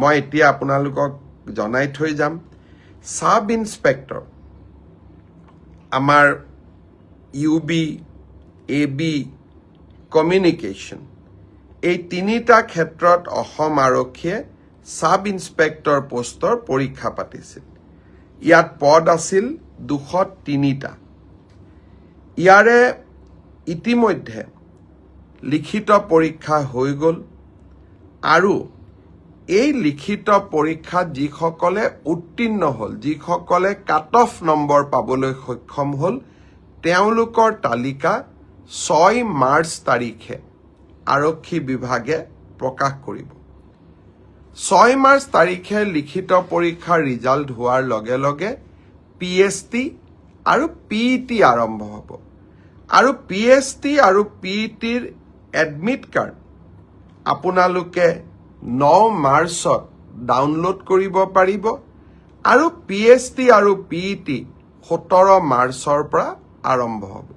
মই এতিয়া আপোনালোকক জনাই থৈ যাম সাব ইন্সপেক্টৰ আমাৰ ইউবি এবি কমিউনিকেশ্যন এই তিনিটা ক্ষেত্ৰত অসম আৰক্ষীয়ে সাব ইন্সপেক্টৰ পোষ্টৰ পৰীক্ষা পাতিছিল ইয়াত পদ আছিল 203টা ইয়াৰে ইতিমধ্যে লিখিত পৰীক্ষা হৈ গ'ল আৰু এই লিখিত পৰীক্ষাত যিসকলে উত্তীৰ্ণ হ'ল যিসকলে কাট অফ নম্বৰ পাবলৈ সক্ষম হ'ল তেওঁলোকৰ তালিকা 6 মাৰ্চ তাৰিখে আৰক্ষী বিভাগে প্ৰকাশ কৰিব 6 মাৰ্চ তাৰিখে লিখিত পৰীক্ষাৰ ৰিজাল্ট হোৱাৰ লগে লগে পিএছটি আৰু পিইটি আৰম্ভ হ'ব আৰু পিএছটি আৰু পিইটিৰ এডমিট কাৰ্ড আপোনালোকে 9 মাৰ্চত ডাউনলোড কৰিব পাৰিব আৰু পিএছটি আৰু পিইটি 17 মাৰ্চৰ পৰা আৰম্ভ হ'ব